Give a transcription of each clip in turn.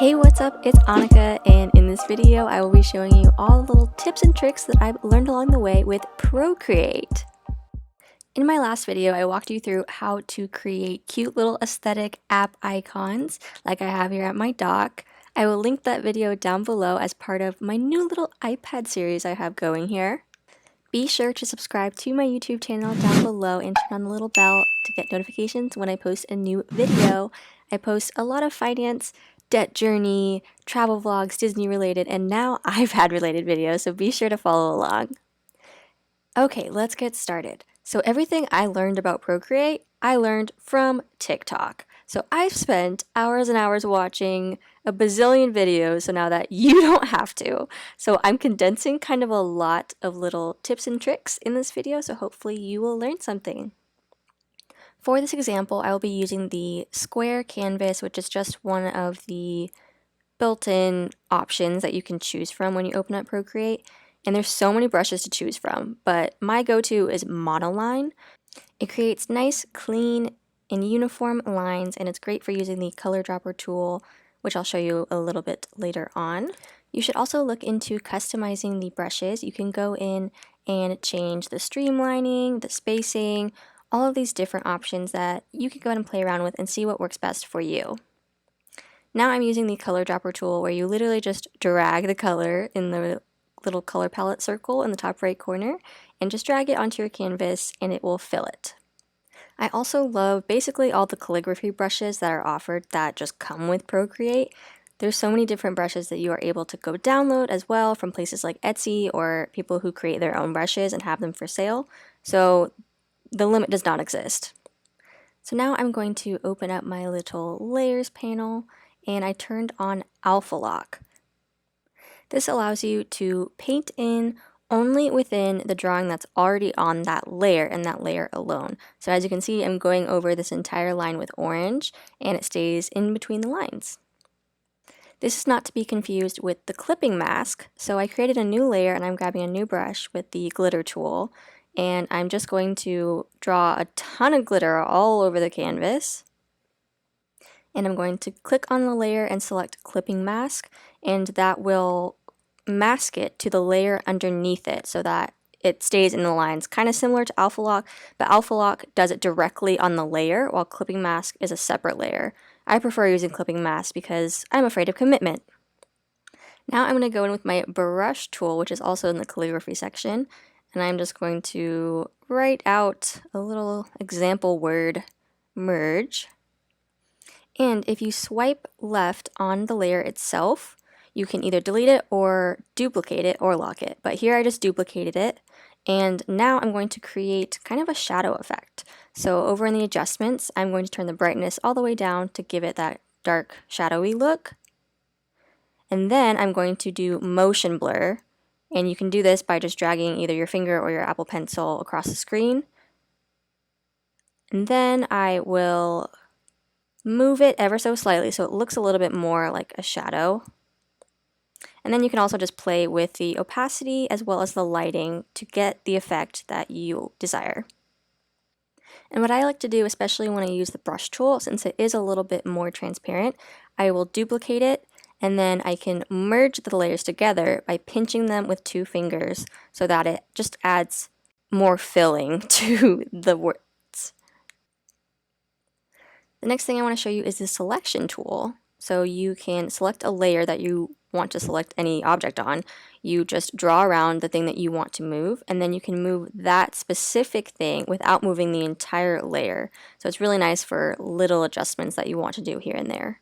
Hey, what's up? It's Annika, and in this video I will be showing you all the little tips and tricks that I've learned along the way with Procreate. In my last video, I walked you through how to create cute little aesthetic app icons like I have here at my dock. I will link that video down below as part of my new little iPad series I have going here. Be sure to subscribe to my YouTube channel down below and turn on the little bell to get notifications when I post a new video. I post a lot of finance, debt journey, travel vlogs, Disney related, and now iPad related videos, so be sure to follow along. Okay, let's get started. So everything I learned about Procreate, I learned from TikTok. So I've spent hours and hours watching a bazillion videos so now that you don't have to. So I'm condensing kind of a lot of little tips and tricks in this video, so hopefully you will learn something. For this example, I will be using the square canvas, which is just one of the built-in options that you can choose from when you open up Procreate. And there's so many brushes to choose from, but my go-to is monoline. It creates nice, clean, and uniform lines, and it's great for using the color dropper tool, which I'll show you a little bit later on. You should also look into customizing the brushes. You can go in and change the streamlining, the spacing, all of these different options that you can go ahead and play around with and see what works best for you. Now I'm using the color dropper tool where you literally just drag the color in the little color palette circle in the top right corner and just drag it onto your canvas and it will fill it. I also love basically all the calligraphy brushes that are offered that just come with Procreate. There's so many different brushes that you are able to go download as well from places like Etsy or people who create their own brushes and have them for sale. So the limit does not exist. So now I'm going to open up my little layers panel and I turned on Alpha Lock. This allows you to paint in only within the drawing that's already on that layer and that layer alone. So as you can see, I'm going over this entire line with orange and it stays in between the lines. This is not to be confused with the clipping mask. So I created a new layer and I'm grabbing a new brush with the glitter tool and I'm just going to draw a ton of glitter all over the canvas. And I'm going to click on the layer and select clipping mask, and that will mask it to the layer underneath it so that it stays in the lines, kind of similar to Alpha Lock, but Alpha Lock does it directly on the layer while clipping mask is a separate layer. I prefer using clipping mask because I'm afraid of commitment. Now I'm going to go in with my brush tool, which is also in the calligraphy section, and I'm just going to write out a little example word, merge. And if you swipe left on the layer itself, you can either delete it or duplicate it or lock it. But here I just duplicated it. And now I'm going to create kind of a shadow effect. So over in the adjustments, I'm going to turn the brightness all the way down to give it that dark shadowy look. And then I'm going to do motion blur. And you can do this by just dragging either your finger or your Apple Pencil across the screen. And then I will move it ever so slightly so it looks a little bit more like a shadow. And then you can also just play with the opacity as well as the lighting to get the effect that you desire. And what I like to do, especially when I use the brush tool, since it is a little bit more transparent, I will duplicate it and then I can merge the layers together by pinching them with 2 fingers so that it just adds more filling to the words. The next thing I want to show you is the selection tool. So you can select a layer that you want to select any object on. You just draw around the thing that you want to move, and then you can move that specific thing without moving the entire layer. So it's really nice for little adjustments that you want to do here and there.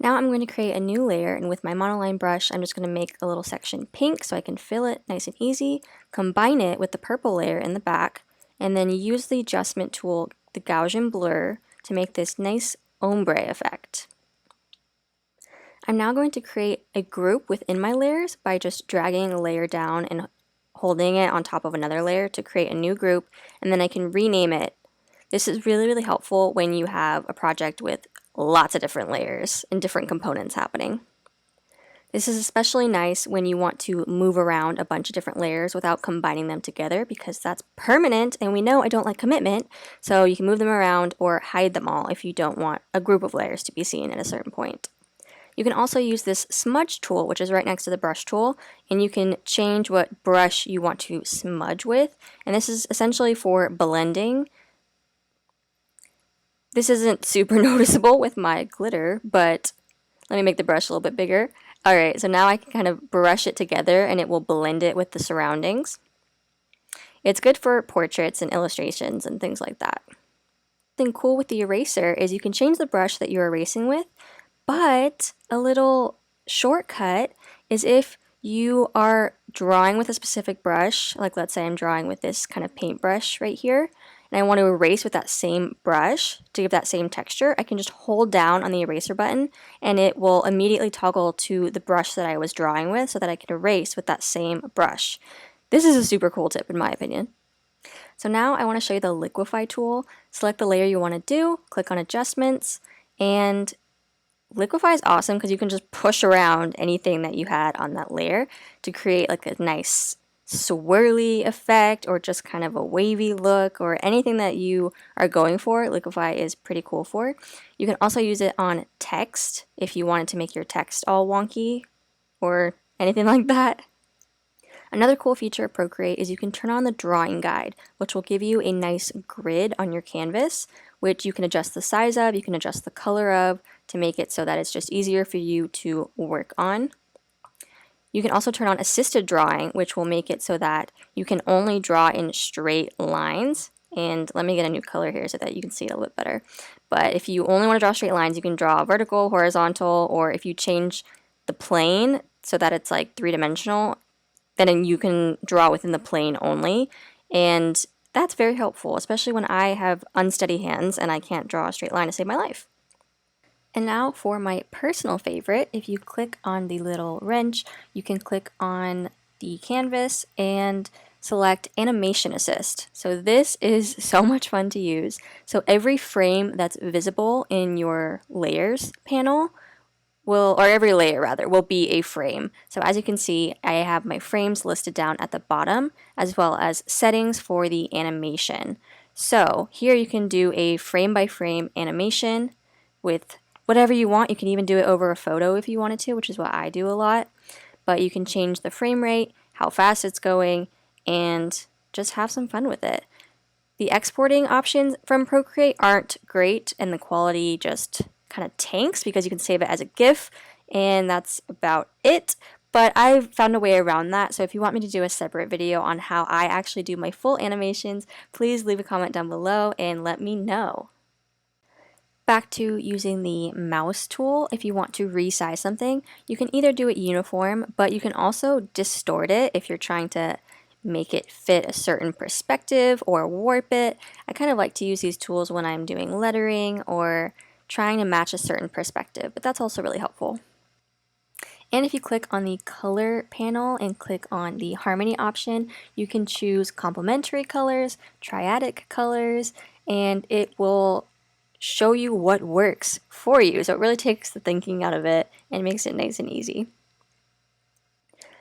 Now I'm going to create a new layer, and with my monoline brush, I'm just going to make a little section pink so I can fill it nice and easy, combine it with the purple layer in the back, and then use the adjustment tool, the Gaussian blur, to make this nice ombre effect. I'm now going to create a group within my layers by just dragging a layer down and holding it on top of another layer to create a new group, and then I can rename it. This is really helpful when you have a project with lots of different layers and different components happening. This is especially nice when you want to move around a bunch of different layers without combining them together, because that's permanent and we know I don't like commitment, so you can move them around or hide them all if you don't want a group of layers to be seen at a certain point. You can also use this smudge tool, which is right next to the brush tool, and you can change what brush you want to smudge with, and this is essentially for blending. This isn't super noticeable with my glitter, but let me make the brush a little bit bigger. Alright, so now I can kind of brush it together and it will blend it with the surroundings. It's good for portraits and illustrations and things like that. Something cool with the eraser is you can change the brush that you're erasing with, but a little shortcut is if you are drawing with a specific brush, like let's say I'm drawing with this kind of paintbrush right here, and I want to erase with that same brush to give that same texture, I can just hold down on the eraser button and it will immediately toggle to the brush that I was drawing with so that I can erase with that same brush. This is a super cool tip in my opinion. So now I want to show you the Liquify tool. Select the layer you want to do, click on adjustments, and Liquify is awesome because you can just push around anything that you had on that layer to create like a nice swirly effect or just kind of a wavy look or anything that you are going for. Liquify is pretty cool for. You can also use it on text if you wanted to make your text all wonky or anything like that. Another cool feature of Procreate is you can turn on the drawing guide, which will give you a nice grid on your canvas, which you can adjust the size of, you can adjust the color of to make it so that it's just easier for you to work on. You can also turn on assisted drawing, which will make it so that you can only draw in straight lines. And let me get a new color here so that you can see it a little bit better. But if you only want to draw straight lines, you can draw vertical, horizontal, or if you change the plane so that it's like three-dimensional, then you can draw within the plane only. And that's very helpful, especially when I have unsteady hands and I can't draw a straight line to save my life. And now for my personal favorite, if you click on the little wrench, you can click on the canvas and select Animation Assist. So this is so much fun to use. So every frame that's visible in your layers panel or every layer rather, will be a frame. So as you can see, I have my frames listed down at the bottom, as well as settings for the animation. So here you can do a frame by frame animation with whatever you want. You can even do it over a photo if you wanted to, which is what I do a lot. But you can change the frame rate, how fast it's going, and just have some fun with it. The exporting options from Procreate aren't great, and the quality just kind of tanks because you can save it as a GIF, and that's about it. But I've found a way around that, so if you want me to do a separate video on how I actually do my full animations, please leave a comment down below and let me know. Back to using the mouse tool, if you want to resize something, you can either do it uniform, but you can also distort it if you're trying to make it fit a certain perspective or warp it. I kind of like to use these tools when I'm doing lettering or trying to match a certain perspective, but that's also really helpful. And if you click on the color panel and click on the harmony option, you can choose complementary colors, triadic colors, and it will show you what works for you. So it really takes the thinking out of it and makes it nice and easy.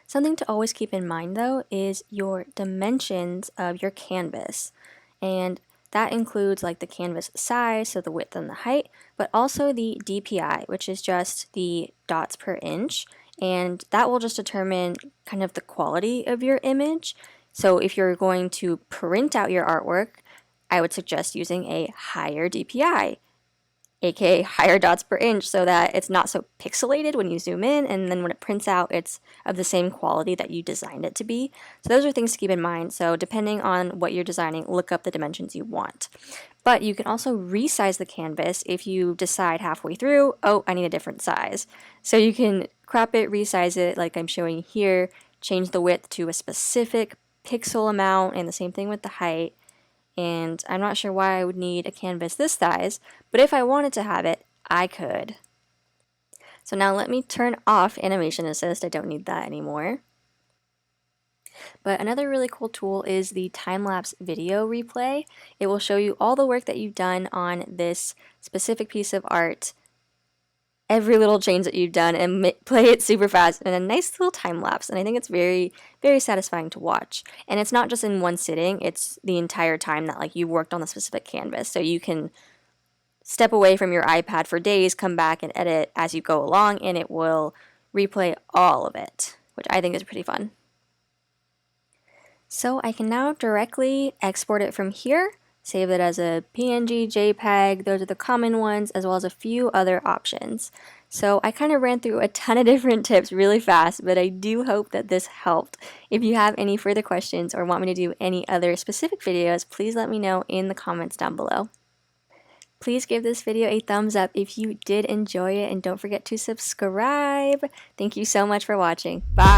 Something to always keep in mind though is your dimensions of your canvas. And that includes like the canvas size, so the width and the height, but also the DPI, which is just the dots per inch, and that will just determine kind of the quality of your image. So if you're going to print out your artwork, I would suggest using a higher DPI, aka higher dots per inch, so that it's not so pixelated when you zoom in, and then when it prints out it's of the same quality that you designed it to be. So those are things to keep in mind. So depending on what you're designing, look up the dimensions you want. But you can also resize the canvas if you decide halfway through, oh, I need a different size. So you can crop it, resize it like I'm showing here, change the width to a specific pixel amount, and the same thing with the height. And I'm not sure why I would need a canvas this size, but if I wanted to have it, I could. So now let me turn off Animation Assist. I don't need that anymore. But another really cool tool is the time-lapse video replay. It will show you all the work that you've done on this specific piece of art every little change that you've done and play it super fast in a nice little time lapse. And I think it's very, very satisfying to watch. And it's not just in one sitting, it's the entire time that like you worked on the specific canvas. So you can step away from your iPad for days, come back and edit as you go along, and it will replay all of it, which I think is pretty fun. So I can now directly export it from here, save it as a PNG, JPEG, those are the common ones, as well as a few other options. So I kind of ran through a ton of different tips really fast, but I do hope that this helped. If you have any further questions or want me to do any other specific videos, please let me know in the comments down below. Please give this video a thumbs up if you did enjoy it, and don't forget to subscribe. Thank you so much for watching. Bye!